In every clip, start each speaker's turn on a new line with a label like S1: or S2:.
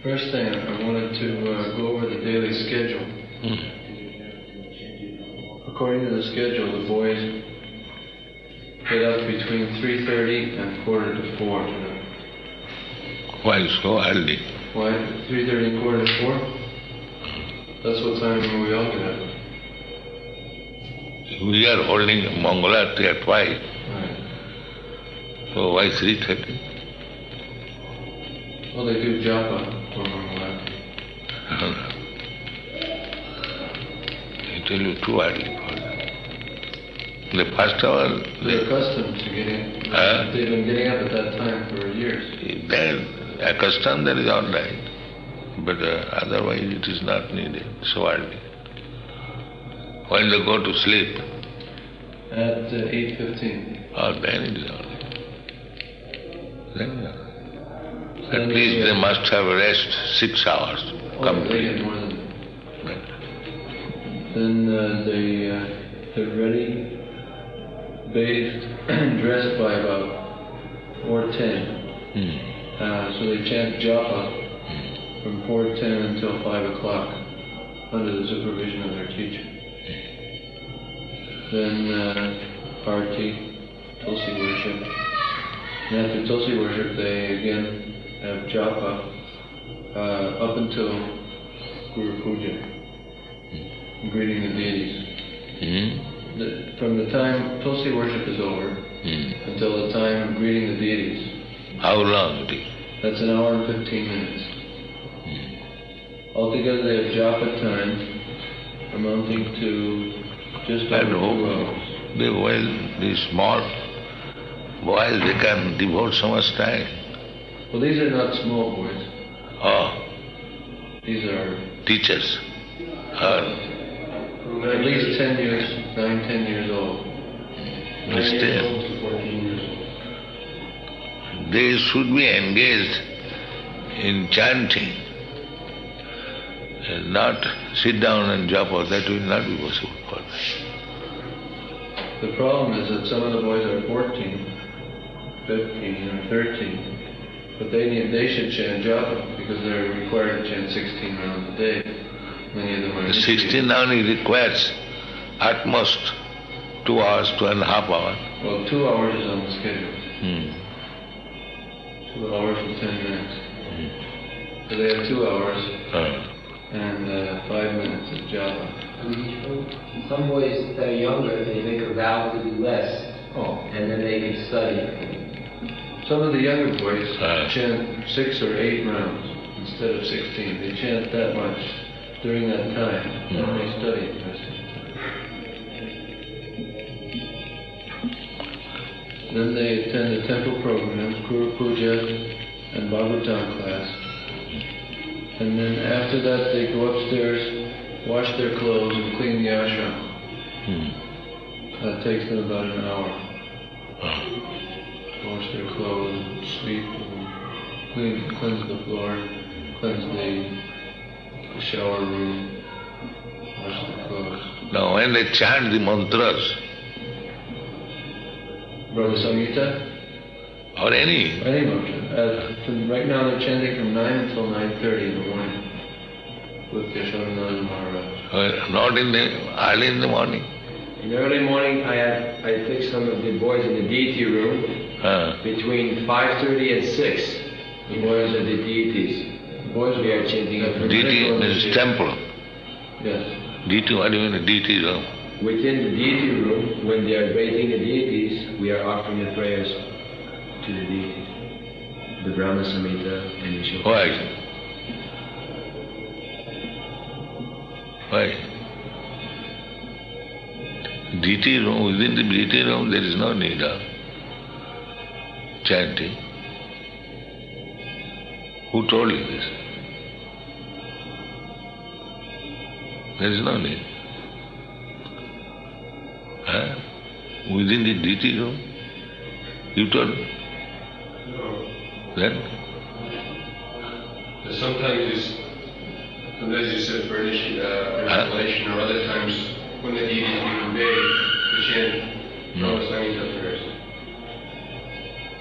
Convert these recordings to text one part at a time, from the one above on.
S1: First thing, I wanted to go over the daily schedule. According to the schedule, the boys get up between 3:30 and 3:45.
S2: Why so early?
S1: Why 3:30 and 4:45? That's what time we all get up.
S2: We are holding Mangalarti at 5.
S1: Right.
S2: So why 3:30?
S1: Well, they do japa for Mangalarti.
S2: I tell you, too early for them. The first hour,
S1: They're accustomed to getting. They've been getting up at that time for years.
S2: they're accustomed, that is all right. But otherwise it is not needed so early. When they go to sleep?
S1: At 8:15.
S2: Oh, then it is all right. Then, at least they must have rest 6 hours.
S1: They get more than that. Then they're ready, bathed, dressed by about 4:10. So they chant japa from 4:10 until 5 o'clock under the supervision of their teacher. Then arti, tulsi worship. And after tulsi worship, they again have japa up until Guru Puja, greeting the deities. From the time tulsi worship is over until the time of greeting the deities.
S2: How long it is?
S1: That's an hour and 15 minutes. Altogether they have japa time amounting to just over 2 hours.
S2: These small boys, they can devote so much time.
S1: Well, these are not small boys.
S2: Oh,
S1: These are
S2: teachers.
S1: at least 10 years, 9, 10 years old. 9 years old to 14 years old.
S2: They should be engaged in chanting, and not sit down and japa. That will not be possible for them.
S1: The problem is that some of the boys are 14, 15, or 13, but they should chant japa because they're required to chant 16 rounds a day. Many of them are.
S2: 16 only requires at most 2 hours, 2.5 hours.
S1: Well, 2 hours is on the schedule. 2 hours and 10 minutes. So they have 2 hours and 5 minutes of japa.
S3: Some boys that are younger, they make a vow to do less, and then they can study.
S1: Some of the younger boys chant 6 or 8 rounds instead of 16. They chant that much during that time, and they study. Then they attend the temple programs, Guru Puja and Bhagavatam class. And then after that they go upstairs, wash their clothes and clean the ashram. That takes them about an hour. Wash their clothes, sweep, and cleanse the floor, cleanse the shower room, wash the clothes.
S2: Now when they chant the mantras,
S1: Brother Samhita?
S2: or any
S1: mantra. Right now they're chanting from 9 until 9:30 in the morning with Yashodananda Maharaj.
S2: not in the early in the morning.
S3: In the early morning, I fix some of the boys in the deity room between 5:30 and 6. The boys are the deities.
S1: Boys
S3: We are chanting at
S2: Deity means temple.
S1: Yes.
S2: Deity, what do you mean the deity room?
S3: Within the deity room, when they are bathing the deities, we are offering the prayers to the deities. The Brahma Samhita and the Shukra.
S2: Why? Why? Deity room, within the deity room there is no need of chanting. Who told you this? There is no need. Within the deity room? You told me?
S1: No.
S2: Then?
S1: Sometimes you said for installation, or other times when the deity is being bathed, we chant Brahma Samhita prayers.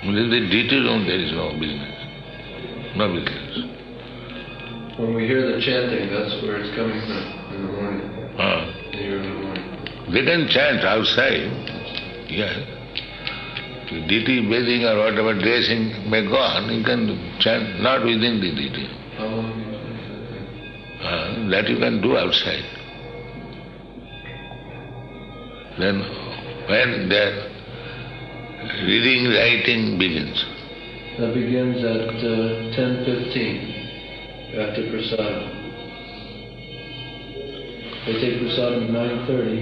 S2: Within the deity room there is no business. No business.
S1: When we hear the chanting, that's where it's coming from in the morning, in the early morning.
S2: They can chant outside, yes. Deity bathing or whatever dressing may go on, you can chant not within the deity.
S1: How long do you say?
S2: That you can do outside. Then when their reading, writing begins.
S1: That begins at 10:15 after prasadam. They take prasadam at 9:30,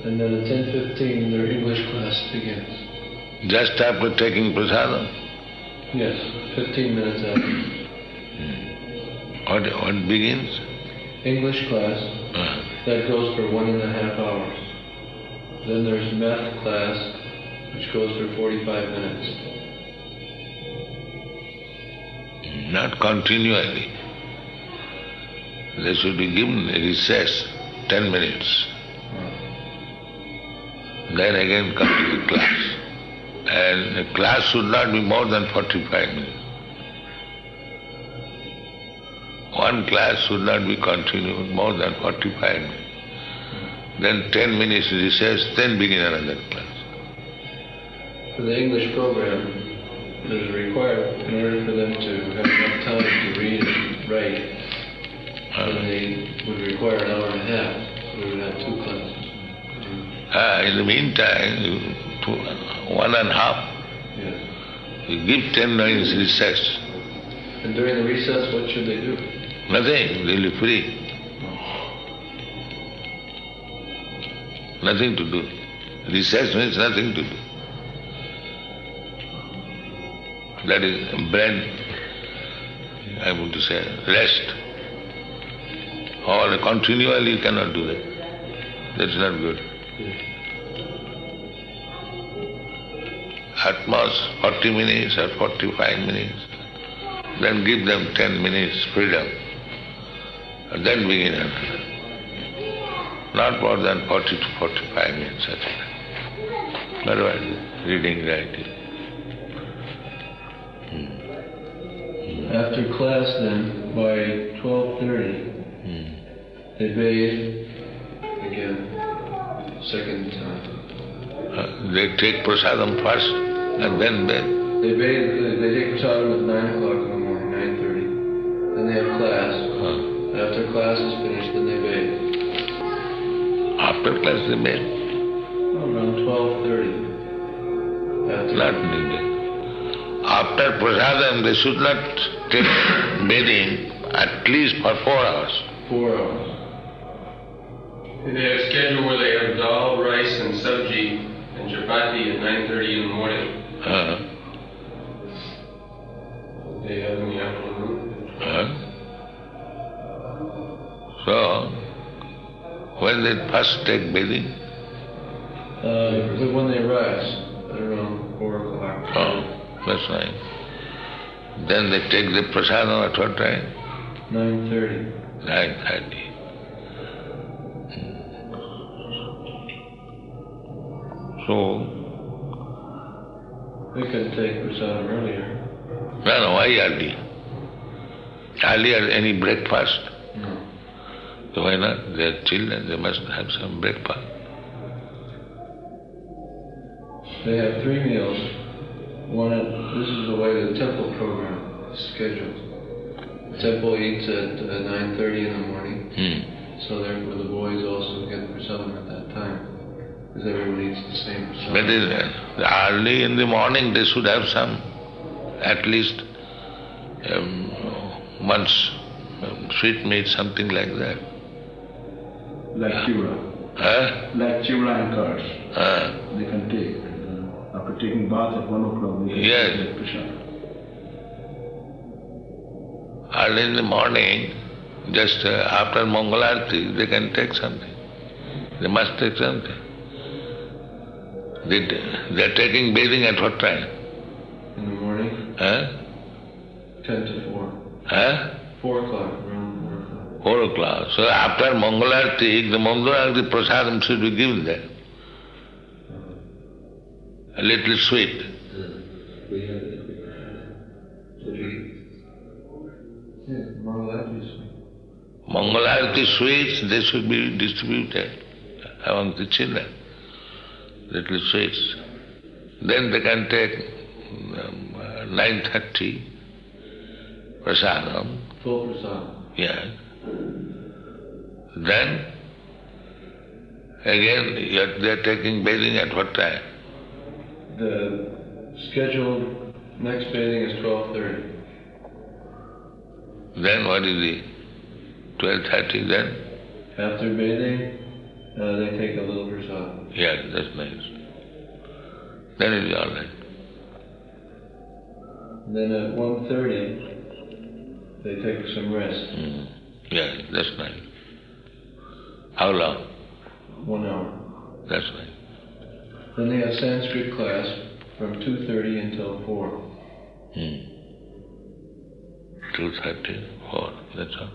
S1: and then at 10:15 their English class begins.
S2: Just after taking prasadam?
S1: Yes, 15 minutes after.
S2: What begins?
S1: English class. That goes for 1.5 hours. Then there's math class, which goes for 45 minutes.
S2: Not continually. They should be given a recess, 10 minutes. Then again come to the class. And the class should not be more than 45 minutes. One class should not be continued more than 45 minutes. Then 10 minutes recess, then begin another class.
S1: For the English program, there's required, in order for them to have enough time to read and write, then they would require an hour and a half, so we would have 2 classes.
S2: In the meantime, 1.5.
S1: Yes.
S2: You give 10 minutes recess.
S1: And during the recess, what should they do?
S2: Nothing, they'll be free. Nothing to do. Recess means nothing to do. That is bread, I want to say, rest. Or continually you cannot do that. That's not good. At most 40 minutes or 45 minutes. Then give them 10 minutes freedom. And then begin after. Not more than 40 to 45 minutes at a time. Otherwise, reading, writing.
S1: After class then, by 12:30, they bathe again, second time.
S2: They take prasadam first and then bathe.
S1: They take prasadam at 9 o'clock in the morning, 9:30. Then they have class. After class is finished, then they bathe.
S2: After class they bathe?
S1: Around 12:30.
S2: Not needed. After prasadam they should not take bathing at least for 4 hours.
S1: 4 hours.
S4: They have a schedule where they have dal, rice, and sabji and chapati at 9:30 in the morning. They have in the afternoon.
S2: So, when they first take bathing?
S1: When they rise, at around 4 o'clock.
S2: That's right. Then they take the prasadam at what time?
S1: 9:30.
S2: 9:30. So,
S1: They can take prasadam earlier.
S2: no, why early? Earlier any breakfast?
S1: No.
S2: So why not? They are children, they must have some breakfast.
S1: They have 3 meals. This is the way the temple program is scheduled. The temple eats at 9:30 in the morning, so therefore the boys also get prasadam at that time, because everyone eats the same prasadam.
S2: But early in the morning they should have some, at least once sweet meat, something like that.
S5: Like chura. Like chura and curds. They can take. After taking bath at 1 o'clock, they can take prasadam.
S2: Early in the morning, just after Mangalarti, they can take something. They must take something. They are taking bathing at what time?
S1: In the morning? 10 to 4. 4 o'clock, around 4 o'clock.
S2: 4 o'clock. So after Mangalarti, the Mangalarti prasadam should be given there. A little sweet. Mangalarati sweets, they should be distributed among the children, little sweets. Then they can take 9:30 prasadam.
S1: Full prasadam.
S2: Yes. Then again they are taking bathing at what time?
S1: The scheduled next bathing is 12:30.
S2: Then what is the 12:30 then?
S1: After bathing, they take a little prasadam.
S2: Yes, that's nice. Then it is all right.
S1: Then at 1:30, they take some rest.
S2: Yes, that's nice. How long?
S1: 1 hour.
S2: That's nice.
S1: Then they have Sanskrit class from 2:30 until 4.
S2: 2:30, 4, that's all.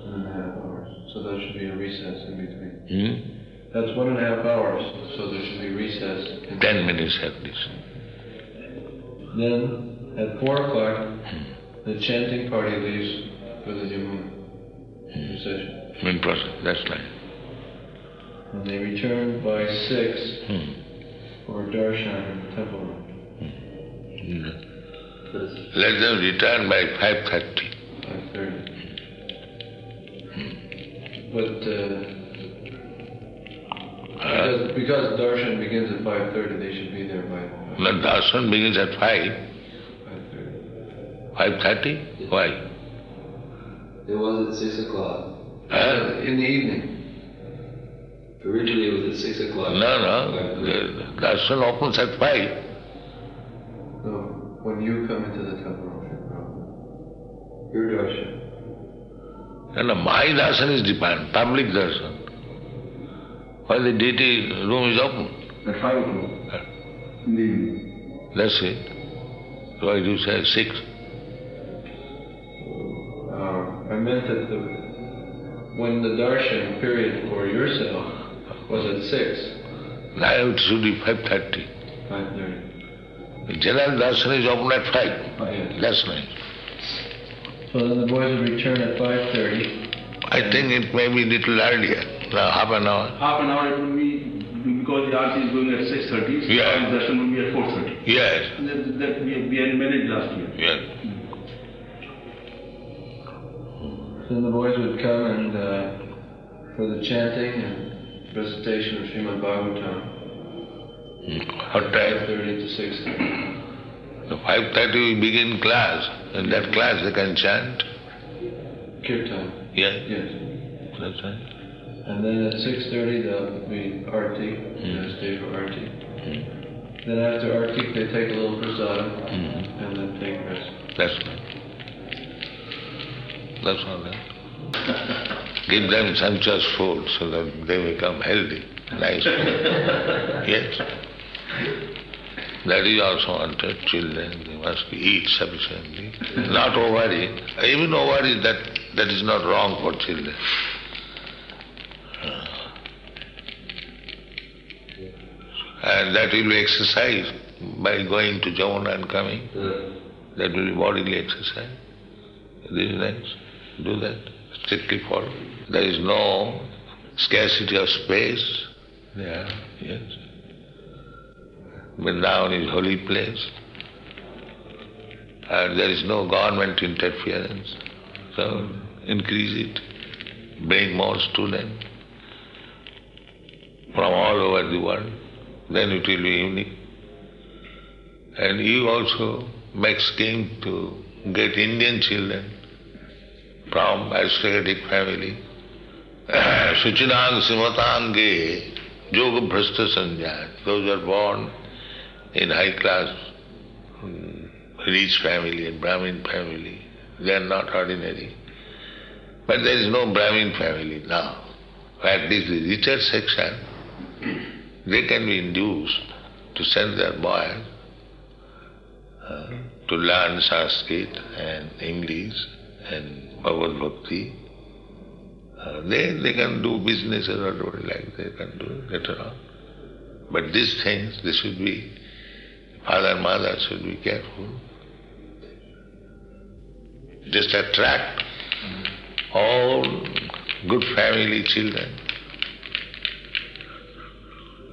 S1: 1.5 hours. So there should be a recess in between.
S2: Hmm?
S1: That's 1.5 hours, so there should be recess.
S2: 10 minutes at least.
S1: Then at 4 o'clock, the chanting party leaves for the Yamuna procession.
S2: In process, that's nice.
S1: And they return by 6 for Darshan in the temple room.
S2: Let them return by 5:30.
S1: 5:30. But because Darshan begins at 5:30, they should be there by
S2: The darshan begins at 5.
S1: 5:30.
S2: 5:30? Why?
S3: It was at 6 o'clock.
S1: In the evening.
S3: Originally it was at 6 o'clock.
S2: No. The darshan opens at 5.
S1: So when you come into the temple room, your darshan.
S2: And my darshan is different, public darshan. Why the deity room is open?
S5: At 5 o'clock in the evening.
S2: That's it. Why do you say 6?
S1: I meant that when the darshan period for yourself was at 6.
S2: Now it should be 5:30.
S1: 5:30.
S2: The general darshan is open at 5.
S1: Yes.
S2: That's nice.
S1: So then the boys will return at 5:30.
S2: I think it may be little earlier, half an hour.
S5: Half an hour it will be, because the Aarti is going at 6:30, so
S2: Yeah.
S5: the darshan will be at 4:30.
S2: Yes,
S5: That we had managed last year.
S2: yes.
S1: Then the boys would come and for the chanting and recitation of Srimad Bhagavatam,
S2: What time?
S1: 5:30 to 6:30.
S2: So 5:30 we begin class. In that class they can chant.
S1: Kirtan.
S2: Yes,
S1: Yes.
S2: that's right.
S1: And then at 6:30 there'll be Arti, they'll stay for Arti. Then after Arti they take a little prasadam and then take rest.
S2: That's right. That's all right. Give them sumptuous food so that they become healthy, nice food. Yes. That is also wanted. Children, they must eat sufficiently. Not overeat. Even overeat, that is not wrong for children. And that will be exercise by going to Jamuna and coming. That will be bodily exercise. This is nice. Do that. Strictly follow. There is no scarcity of space there. Yes. Vrindavan is holy place. And there is no government interference. So increase it. Bring more students from all over the world. Then it will be unique. And you also make scheme to get Indian children from aristocratic family. Suchinang Simatange Yoga Bhrasta Sanjay. Those who are born in high class, rich family and Brahmin family, they are not ordinary. But there is no Brahmin family now. At least the richer section, they can be induced to send their boys to learn Sanskrit and English and Bhagavad Bhakti. They can do business or whatever like they can do later on. But these things, they should be, father and mother should be careful. Just attract All good family children.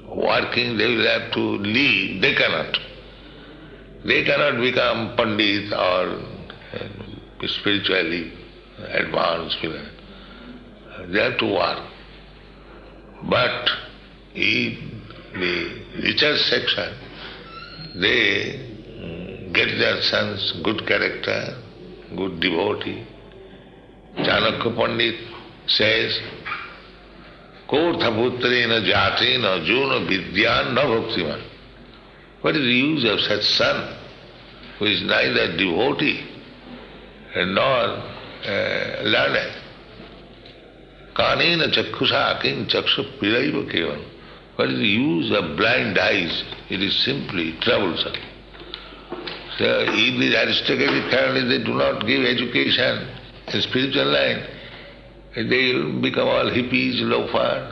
S2: Working, they will have to leave. They cannot. They cannot become pandit or spiritually advanced. They have to work. But in the richer section, they get their sons good character, good devotee. Chanakya Pandit says, Kortha putrena jatina juna vidyan na bhaktiman. What is the use of such son who is neither devotee nor learned? Kanena chakshusa king chakshu piraiva kevam. What is the use of blind eyes? It is simply troublesome. So if the aristocratic family, they do not give education in spiritual line, they will become all hippies, loafer,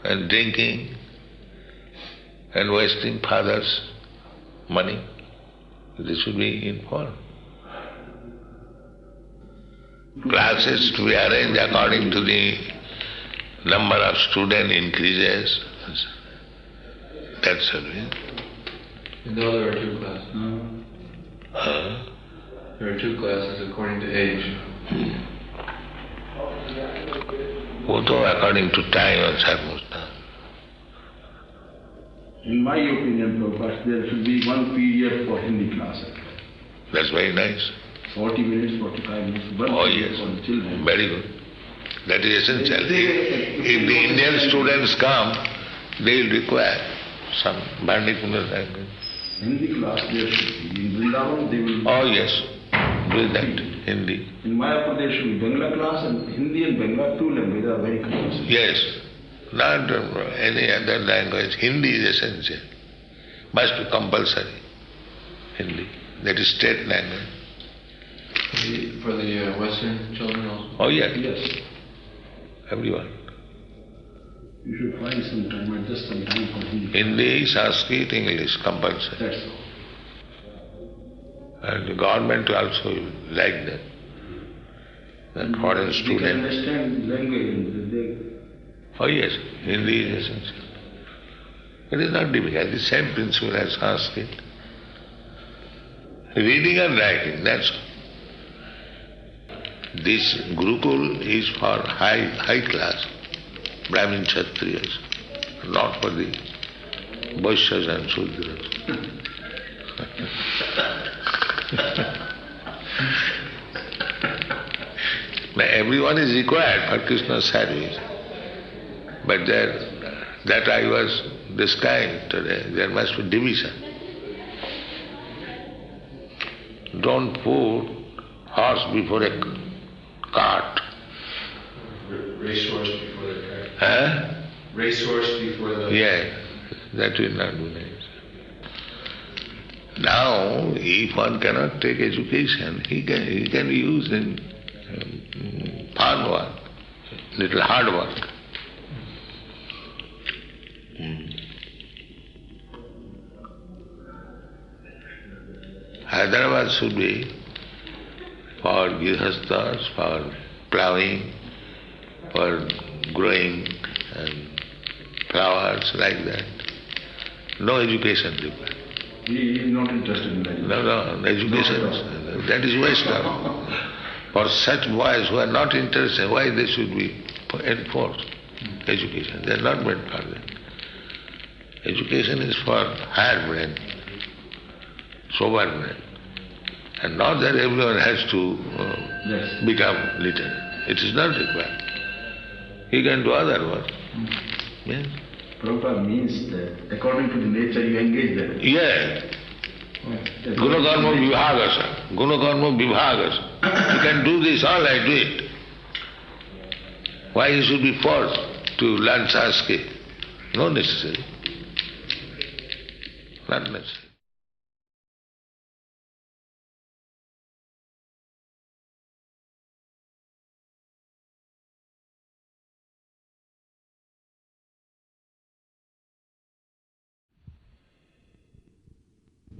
S2: and drinking, and wasting father's money. They should be informed. Classes to be arranged according to the number of students increases. That's all.
S1: And now there are two classes. There are two classes according to age.
S2: Although according to time and circumstance.
S5: In my opinion, Prabhupada, there should be one period for Hindi class.
S2: That's very nice.
S5: 40 minutes, 45 minutes, one period for the children.
S2: Very good. That is essential. If the Indian students come, they will require some Bhandipuna language.
S5: Hindi class there should be. In Vrindavan, they will...
S2: Oh yes, do that, Hindi.
S5: In Mayapur, there should be Bangla class, and Hindi and Bangla, two languages are very compulsory.
S2: Yes, not any other language. Hindi is essential. Must be compulsory. Hindi. That is state language.
S1: For the Western children also?
S2: Oh yes.
S5: Yes.
S2: Everyone.
S5: You should find some time, adjust some time for Hindi.
S2: Hindi, Sanskrit, English, compulsory.
S5: That's all.
S2: And the government also like that. That foreign
S5: They
S2: student.
S5: can understand language.
S2: Oh yes, Hindi is essential. It is not difficult. The same principle as Sanskrit. Reading and writing, that's all. This Gurukul is for high class, Brahmin Kshatriyas, not for the Vaishyas and Sudras. Now everyone is required for Krishna's service, but that I was describing today, there must be division. Don't put horse before a cart.
S4: Racehorse before the cart.
S2: Huh?
S4: Racehorse before the...
S2: Yeah, that will not be nice. Now, if one cannot take education, he can use in farm work, little hard work. Hyderabad should be for grihasthas, for ploughing, for growing flowers like that. No education required.
S5: He is not interested in that.
S2: No, education, that is waste now. For such boys who are not interested, why they should be enforced? Education, they are not meant for that. Education is for higher brain, sober brain. And not that everyone has to become literate. It is not required. He can do other work. Yes.
S5: Prabhupada means that according to the nature you engage them.
S2: Yeah. Gunakarma vibhagasa. Gunakarma vibhagasa. You can do this, all right, do it. Why you should be forced to learn Sanskrit? No necessary. Not necessary.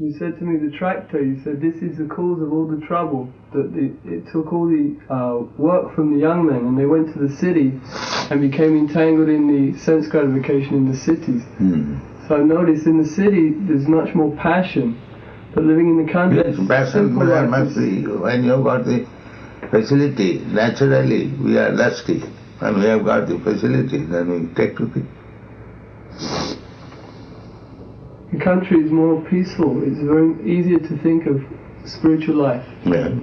S6: You said to me the tractor, you said this is the cause of all the trouble, that it took all the work from the young men and they went to the city and became entangled in the sense gratification in the cities. So I noticed in the city there's much more passion, but living in the country...
S2: Yes, passion must be. When you have got the facility, naturally we are lusty. When we have got the facility, then we take to the...
S6: The country is more peaceful. It's very easier to think of spiritual life.
S2: Yeah.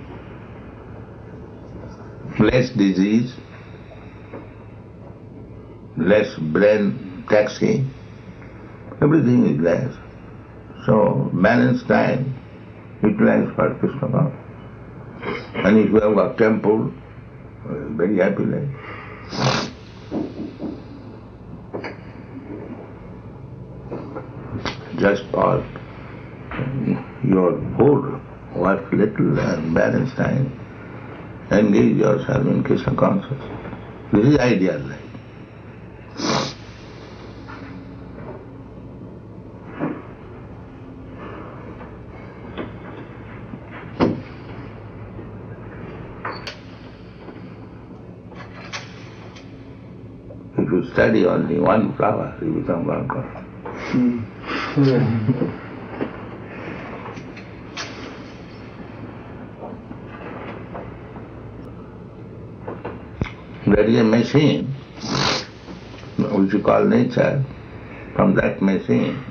S2: Less disease, less brain taxing, everything is less. So, balanced time, utilize for Krishna consciousness. And if you have a temple, very happy life. Just for your food, work little and balance time, engage yourself in Krishna consciousness. This is ideal life. If you study only one flower, you become one God. There is a machine which you call nature. From that machine,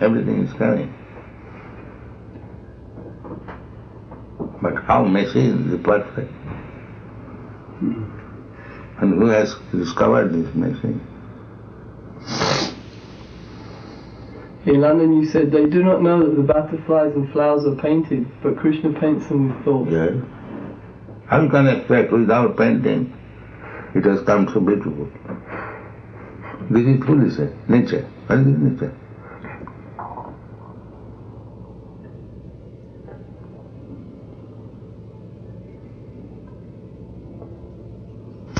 S2: everything is coming. But how machine is perfect? And who has discovered this machine?
S6: In London you said they do not know that the butterflies and flowers are painted, but Krishna paints them with thought.
S2: Yes. How you can expect without painting it has come so beautiful? This is foolish nature. What is nature?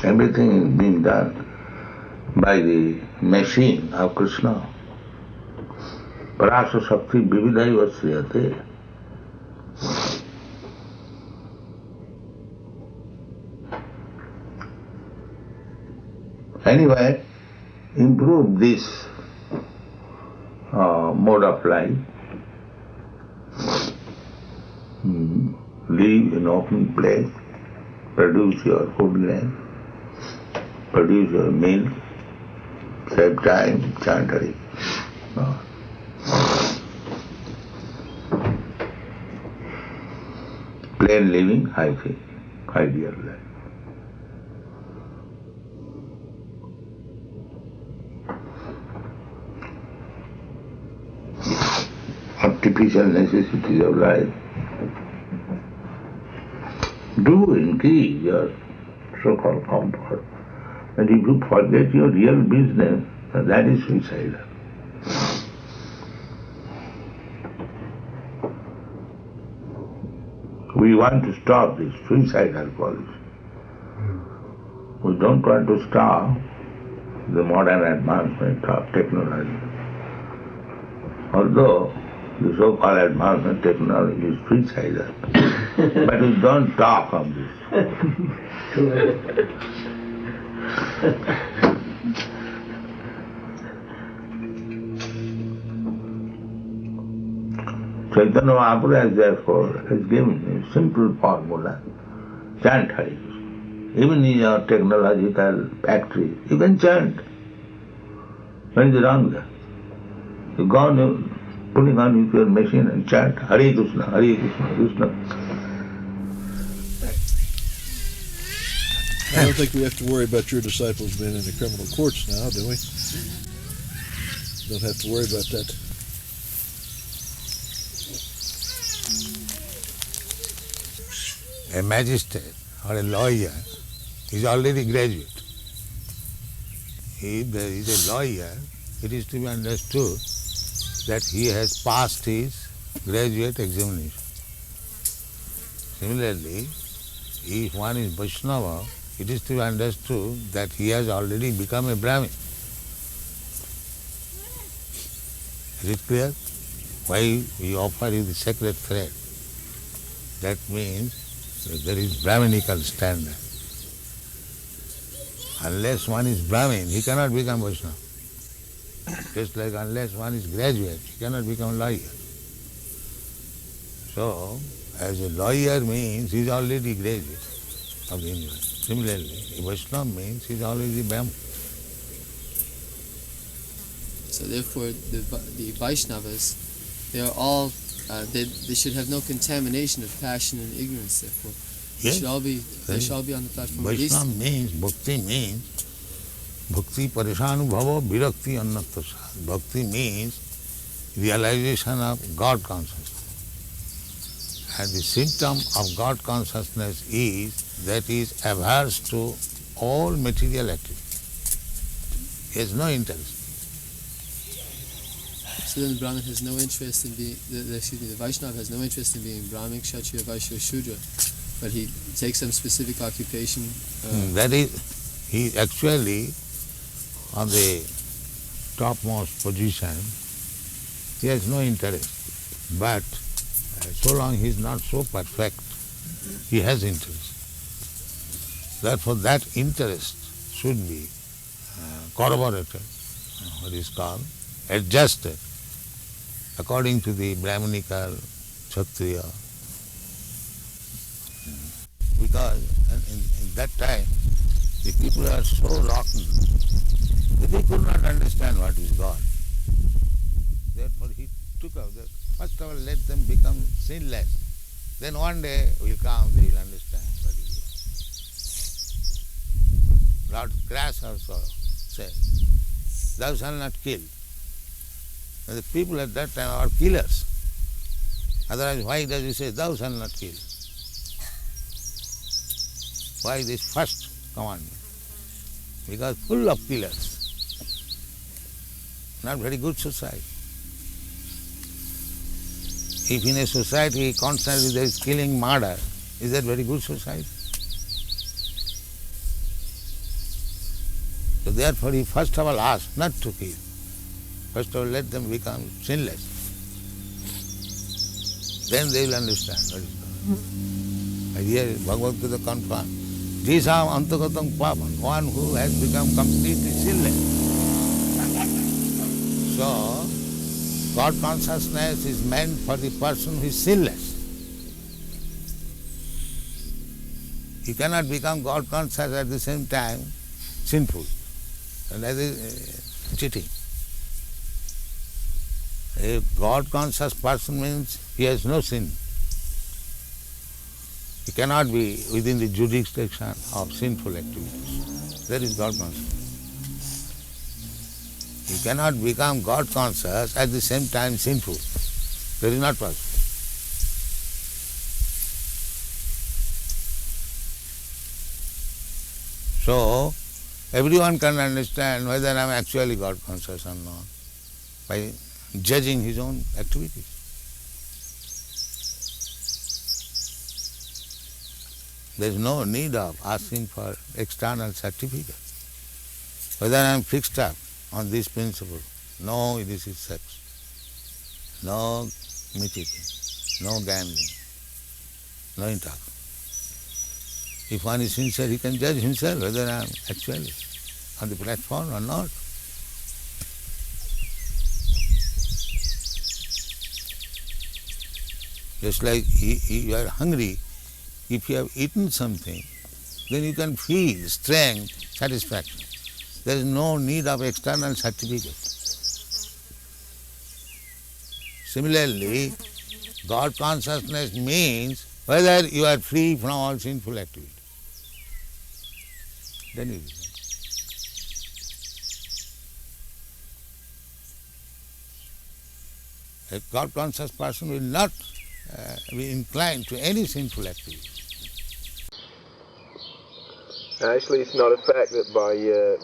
S2: Everything is being done by the machine of Krishna. Parasa Shakti Vividhai Vasriyate. Anyway, improve this mode of life. Live in open place, produce your food grain, produce your meal, save time, chant Hari. Plain living, high faith, ideal life. Artificial necessities of life. Do increase your so-called comfort. And if you forget your real business, that is suicidal. We want to stop this suicidal policy. We don't want to stop the modern advancement of technology. Although the so-called advancement technology is suicidal, but we don't talk of this. Chaitanya Mahaprabhu therefore has given a simple formula, chant Hari. Even in your technological factory, you can chant. What is wrong there? You go on, putting on with your machine and chant Hare Krishna, Hare Krishna, Krishna.
S7: I don't think we have to worry about your disciples being in the criminal courts now, do we? Don't have to worry about that.
S8: A magistrate or a lawyer is already graduate. If there is a lawyer, it is to be understood that he has passed his graduate examination. Similarly, if one is Vaishnava, it is to be understood that he has already become a Brahmin. Is it clear? why we offer you the sacred thread. That means that there is Brahminical standard. Unless one is Brahmin, he cannot become Vaishnava. Just like unless one is graduate, he cannot become lawyer. So, as a lawyer means he is already graduate of the university. Similarly, a Vaishnava means he is already Brahmin.
S6: So therefore, the Vaishnavas, they are all, they should have no contamination of passion and ignorance. Therefore, they should all be on the platform.
S8: Vaishnava means, bhakti means, bhakti parishanubhava virakti annattasad. Bhakti means realization of God consciousness. And the symptom of God consciousness is that he is averse to all material activity. He has no interest.
S6: So then the Brahmin has no interest in being, the Vaishnava has no interest in being Brahmin, Kshatriya, Vaishya, Shudra, but he takes some specific occupation.
S8: That is, he actually on the topmost position, he has no interest. But so long he is not so perfect, he has interest. Therefore that interest should be corroborated, what is called, adjusted according to the Brahminical, Kshatriya. Because in that time, the people are so rotten that they could not understand what is God. Therefore he took out that. First of all, let them become sinless. Then one day will come, they will understand what is God. Lord Crash also said, "Thou shalt not kill." And the people at that time are killers. Otherwise, why does he say, "Thou shalt not kill"? Why this first commandment? Because full of killers. Not very good society. If in a society constantly there is killing, murder, is that very good society? So therefore he first of all asked not to kill. First of all let them become sinless. Then they will understand what is God. And here Bhagavad Gita confirms, Jisam antagatam pavan, one who has become completely sinless. So God consciousness is meant for the person who is sinless. He cannot become God conscious at the same time sinful. And that is cheating. A God conscious person means he has no sin. He cannot be within the jurisdiction of sinful activities. That is God conscious. You cannot become God conscious at the same time sinful. That is not possible. So, everyone can understand whether I am actually God conscious or not by judging his own activities. There is no need of asking for external certificate. Whether I am fixed up on this principle, no illicit sex, no meat eating, no gambling, no intoxication. If one is sincere, he can judge himself whether I am actually on the platform or not. Just like you are hungry, if you have eaten something, then you can feel strength, satisfaction. There is no need of external certificate. Similarly, God consciousness means whether you are free from all sinful activity. Then it is. A God conscious person will not be inclined to any sinful activity.
S1: Actually, it's not a fact that by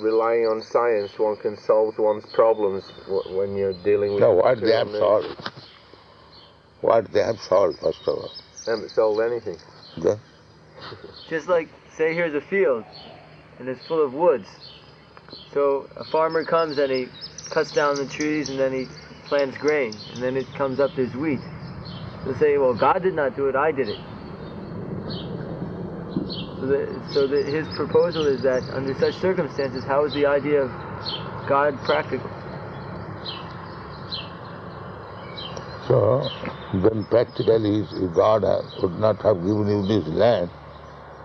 S1: relying on science one can solve one's problems when you're dealing with...
S2: So what they have solved? What they have solved, first of all?
S1: They haven't solved anything.
S2: Yeah.
S9: Just like, say here's a field, and it's full of woods. So a farmer comes and he cuts down the trees, and then he plants grain, and then it comes up as wheat. They'll say, well, God did not do it, I did it. So his proposal is that under such circumstances, how is the idea of God practical?
S8: So, then practically, if God would not have given you this land,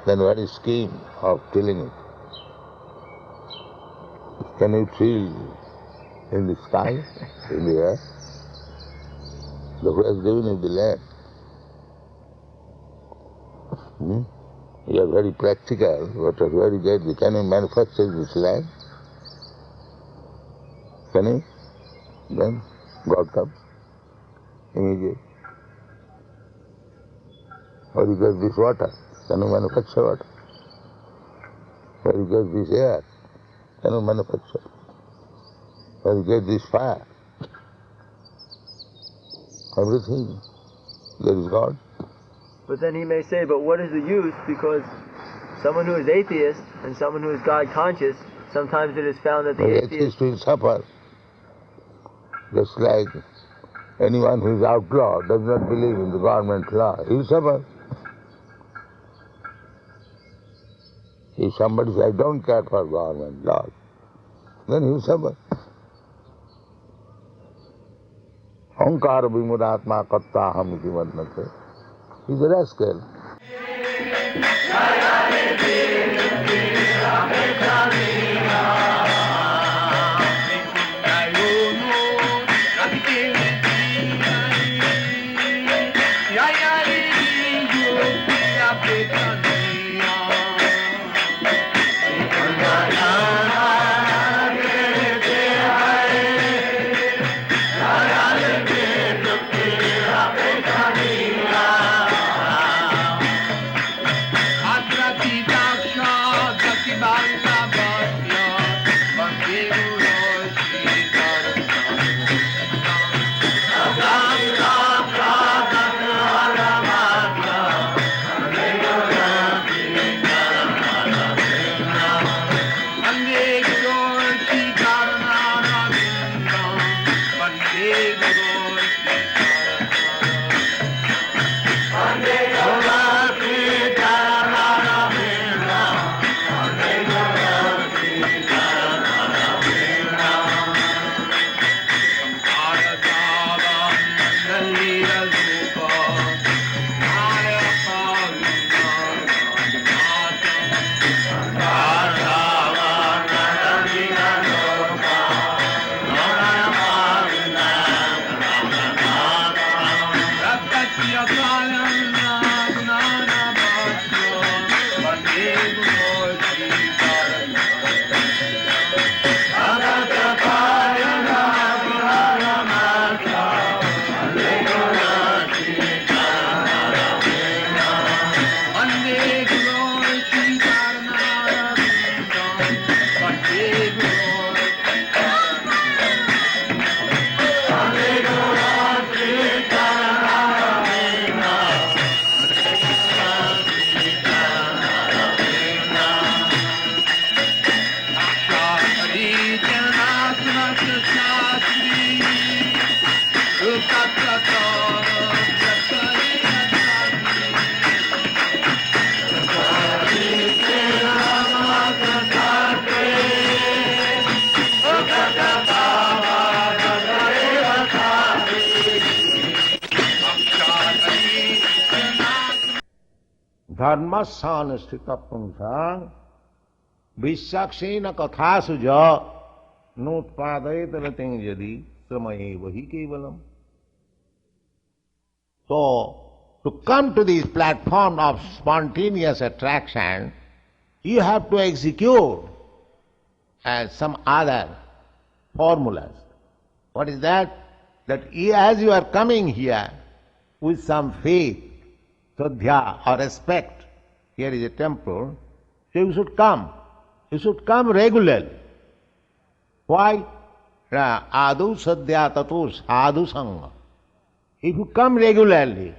S8: then what is scheme of tilling it? Can you till in the sky, in the air? The who has given you the land? You are very practical, but where you get it? Can you manufacture this land? Can you? Then God comes immediately. Where you get this water? Can you manufacture water? Where you get this air? Can you manufacture? Where you get this fire? Everything. There is God.
S9: But then he may say, but what is the use? Because someone who is atheist and someone who is God conscious, sometimes it is found that the atheist
S8: will suffer. Just like anyone who is outlaw does not believe in the government law, he will suffer. If somebody says, I don't care for government laws, then he will suffer. Ankara vimudatma katta ham iti vadnate. He's a rascal.
S10: धर्मस्थ पुंसा विश्वाक्षेन कथासु ज नोत्पादयत रतिं यदि श्रमये वही केवलम. So, to come to this platform of spontaneous attraction, you have to execute as some other formulas. What is that? That as you are coming here with some faith, Shraddha or respect, here is a temple, so you should come. You should come regularly. Why? Adu Shraddha Tato Sadhu Sangha. If you come regularly,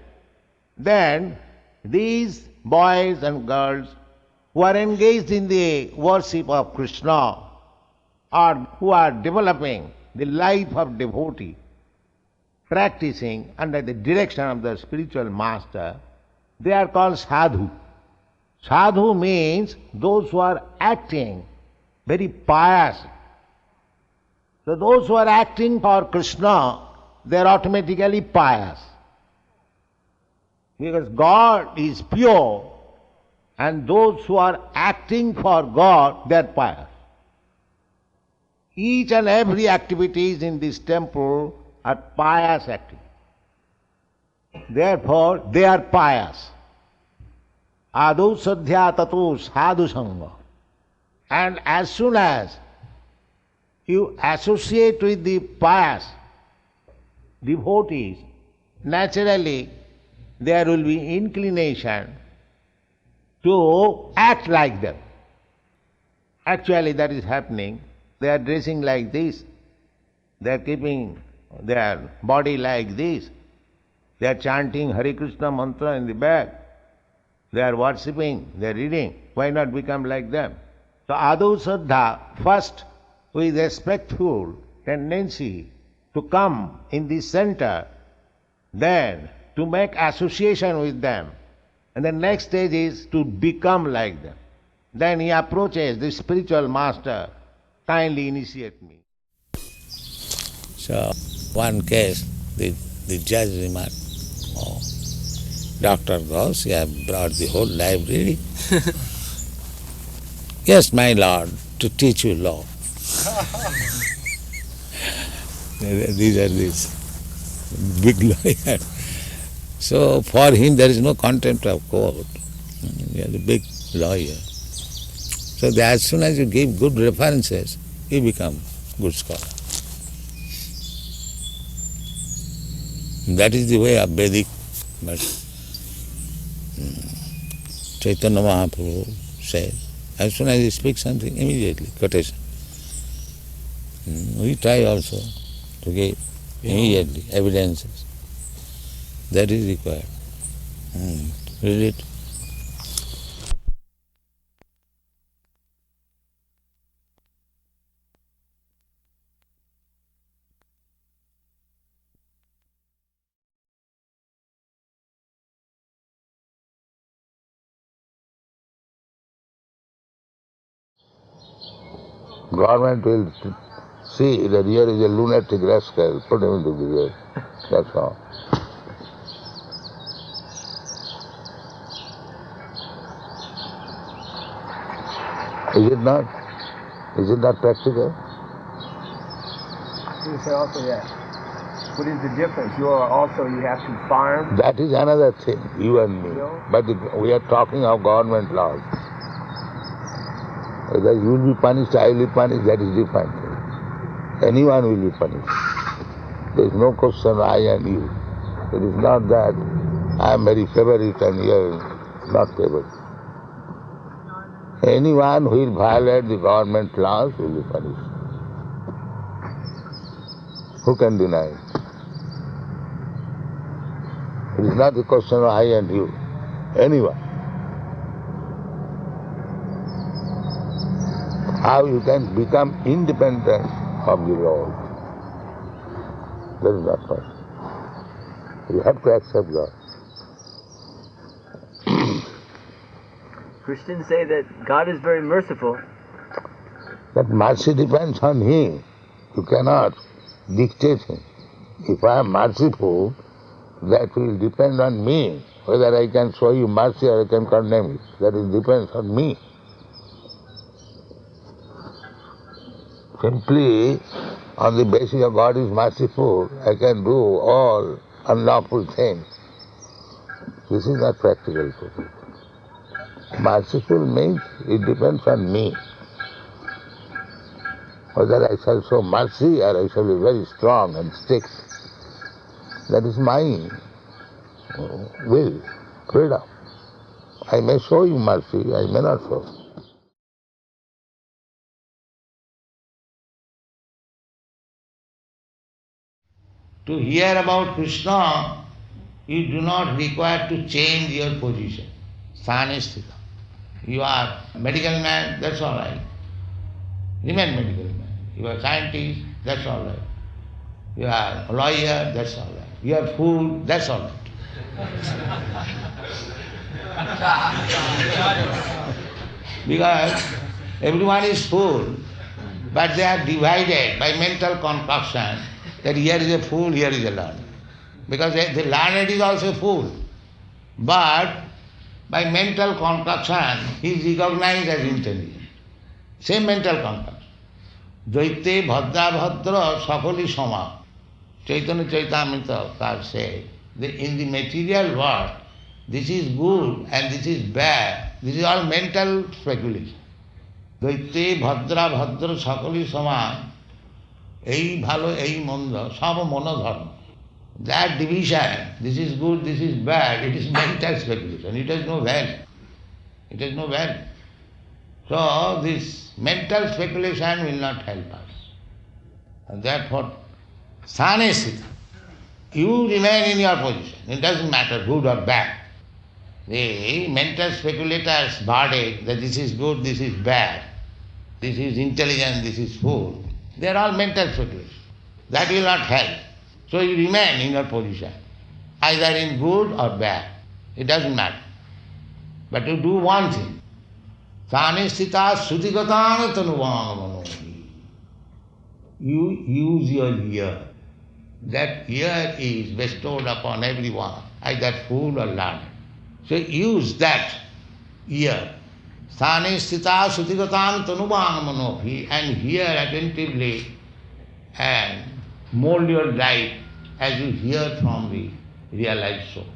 S10: then these boys and girls who are engaged in the worship of Krishna or who are developing the life of devotee, practicing under the direction of the spiritual master, they are called sadhu. Sadhu means those who are acting very pious. So those who are acting for Krishna, they are automatically pious. Because God is pure, and those who are acting for God, they are pious. Each and every activities in this temple are pious activities. Therefore, they are pious. Adu sadhya tatu sadhu sangha. And as soon as you associate with the pious devotees, naturally there will be inclination to act like them. Actually that is happening. They are dressing like this. They are keeping their body like this. They are chanting Hare Krishna mantra in the back. They are worshipping, they are reading. Why not become like them? So Adu Saddha, first with respectful tendency to come in the center, then to make association with them. And the next stage is to become like them. Then he approaches the spiritual master, kindly initiate me.
S8: So one case, the judge remarked, oh, Dr. Ghosh, you have brought the whole library. Yes, my lord, to teach you law. These are these big lawyers. So for him there is no contempt of court. He is a big lawyer. So as soon as you give good references, you become good scholar. That is the way of Vedic. But Chaitanya Mahaprabhu said, as soon as you speak something, immediately quotation. We try also to give immediately evidences. That is required. Read it.
S2: Government will see that here is a lunatic rascal, put him into the jail. That's all. Is it not? Is it not practical?
S9: You say also, yes. What is the difference? You have to farm.
S2: That is another thing, you and me. But we are talking of government laws. Whether you will be punished, I will be punished, that is different. Anyone will be punished. There is no question of I and you. It is not that I am very favorite and you are not favorite. Anyone who will violate the government laws will be punished. Who can deny it? It is not a question of I and you. Anyone. How you can become independent of the law. That is not possible. You have to accept God.
S9: Christians say that God is very merciful.
S2: That mercy depends on Him. You cannot dictate Him. If I am merciful, that will depend on me, whether I can show you mercy or I can condemn you. That depends on me. Simply on the basis of God is merciful, I can do all unlawful things. This is not practical for people. Merciful means it depends on me. Whether I shall show mercy or I shall be very strong and strict. That is my will, freedom. I may show you mercy, I may not show.
S8: To hear about Krishna, you do not require to change your position. Sanishthita. You are a medical man, that's all right. Remain medical man. You are a scientist, that's all right. You are a lawyer, that's all right. You are a fool, that's all right. Because everyone is fool, but they are divided by mental concoction that here is a fool, here is a learned. Because the learned is also a fool. But by mental concoction, he is recognized as intelligent. Same mental concoction. Dvaite bhadra bhadra sakali sama. Chaitanya Chaitamrita God said, in the material world, this is good and this is bad. This is all mental speculation. Dvaite bhadra bhadra sakali sama. Ei bhalo, ei manda, sab monodharma. That division, this is good, this is bad, it is mental speculation. It has no value. It has no value. So this mental speculation will not help us. And therefore, sanesita, you remain in your position. It doesn't matter good or bad. The mental speculators' verdict that this is good, this is bad, this is intelligent, this is fool, they are all mental speculation. That will not help. So you remain in your position, either in good or bad. It doesn't matter. But you do one thing. Sanesthita sutigatana tanuvānamanohi. You use your ear. That ear is bestowed upon everyone, either fool or learned. So use that ear. Sanesthita sutigatana tanuvānamanohi, and hear attentively and mold your life as you hear from the realized soul.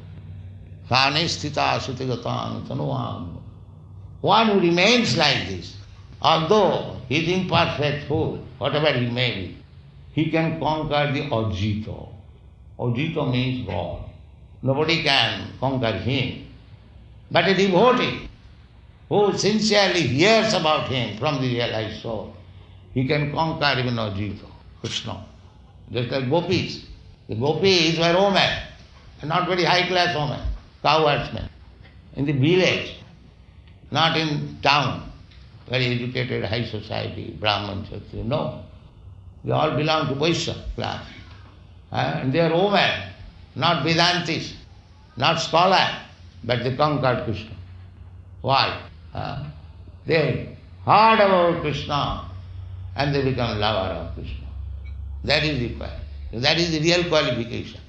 S8: Sanesthita sutigatana tanuvānamanohi. One who remains like this, although he is imperfect fool, whatever he may be, he can conquer the Ajita. Ajita means God. Nobody can conquer him. But a devotee who sincerely hears about him from the realized soul, he can conquer even Ajita, Krishna. Just like gopis. The gopis were women, and not very high-class women, cowherdsmen, in the village. Not in town, very educated, high society, Brahman, Kshatriya, no. They all belong to Vaishya class. And they are women, not Vedantis, not scholar, but they conquered Krishna. Why? They heard about Krishna and they become lover of Krishna. That is required. That is the real qualification.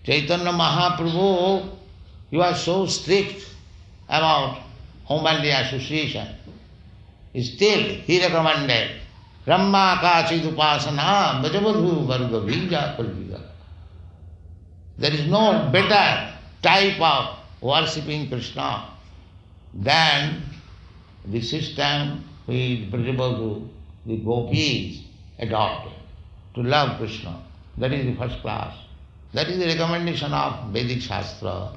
S8: Chaitanya Mahaprabhu, he was so strict about womanly association. Still, he recommended Brahma Kachid Upasana Bhajavadhu Varga Bija Kalviga. There is no better type of worshipping Krishna than the system which Brajavadhu, the gopis, adopted to love Krishna. That is the first class. That is the recommendation of Vedic Shastra.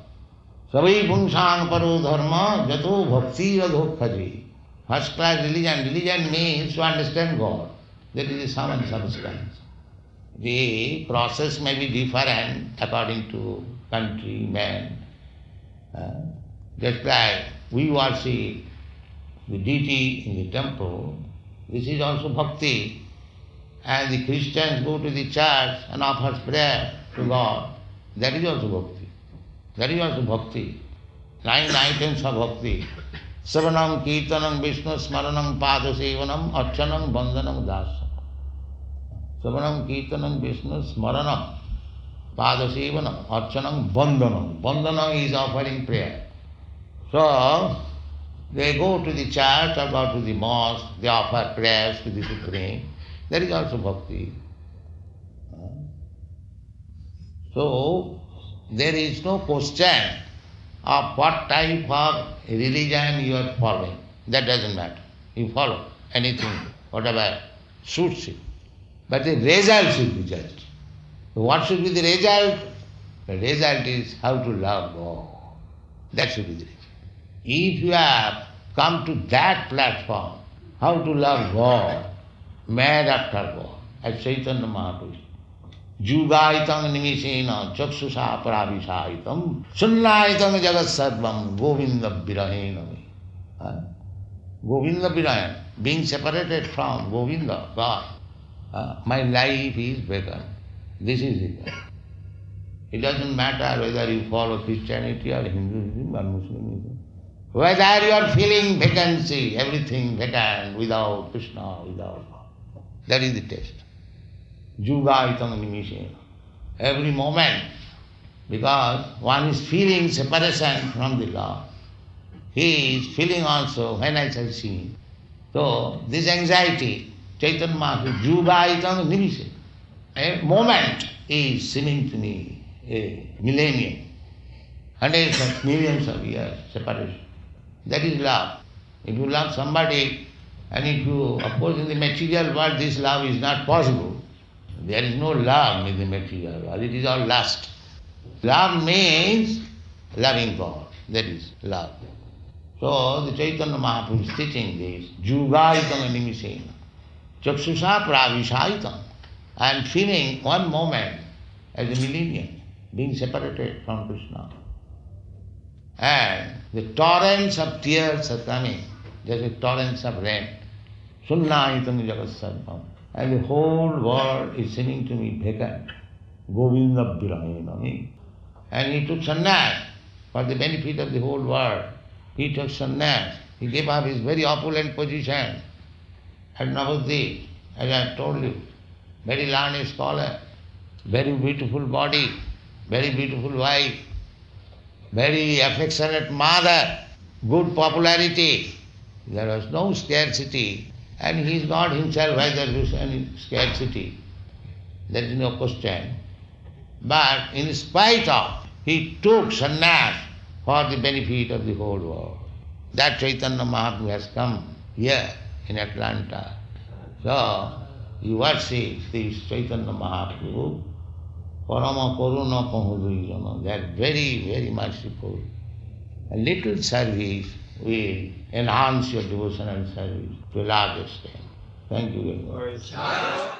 S8: Savai punsang paro dharma jato bhakti radhokhaji. First class religion. Religion means to understand God. That is the sum and substance. The process may be different according to country, man. Just like we worship the deity in the temple, this is also bhakti. And the Christians go to the church and offer prayer to God. That is also bhakti. That is also bhakti. 9 items of bhakti. Savanam, Kirtanam, Vishnu, Smaranam, Padasevanam, Archanam, Bandhanam, Darshan. Savanam, Kirtanam, Vishnu, Smaranam, Padasevanam, Archanam, Bandhanam. Bandhanam is offering prayer. So, they go to the church or go to the mosque, they offer prayers to the Supreme. That is also bhakti. So, there is no question of what type of religion you are following. That doesn't matter. You follow anything, whatever suits you. But the result should be judged. So what should be the result? The result is how to love God. That should be the result. If you have come to that platform, how to love God, mad after God, as Chaitanya Mahaprabhu. Jugaitam nimishena chakshusha pravisaitam sunnaitam jagat sarvam govinda virahenami. Govinda virahen, being separated from Govinda, God. My life is better. This is it. It doesn't matter whether you follow Christianity or Hinduism or Muslimism. Whether you are feeling vacancy, everything vacant, without Krishna, without God. That is the test. Juga itang nimishena. Every moment, because one is feeling separation from the Lord. He is feeling also, when I shall see him. So, this anxiety, Chaitanya Mahaprabhu, Juga itang nimishena. A moment is seeming to me a millennium, hundreds of millions of years separation. That is love. If you love somebody, and if you, of course in the material world this love is not possible. There is no love in the material world, it is all lust. Love means loving God, that is love. So the Chaitanya Mahaprabhu is teaching this, Jugaitam Nimisena, Chakshusha Pravishaitam. I am feeling one moment as a millennium, being separated from Krishna. And the torrents of tears are coming, just like torrents of rain. Sunnaitam jagat sarvam. And the whole world is seeming to me vacant. Govinda Birayanami. And he took sannyas for the benefit of the whole world. He took sannyas. He gave up his very opulent position at Navadvip, as I have told you. Very learned scholar, very beautiful body, very beautiful wife, very affectionate mother, good popularity. There was no scarcity. And he is not himself whether there is any scarcity. There is no question. But in spite of, he took sannyas for the benefit of the whole world. That Chaitanya Mahaprabhu has come here in Atlanta. So, you worship this Chaitanya Mahaprabhu, Parama Karuna Pahudrijana. They are very, very merciful. A little service will enhance your devotional service to a large extent. Thank you very much.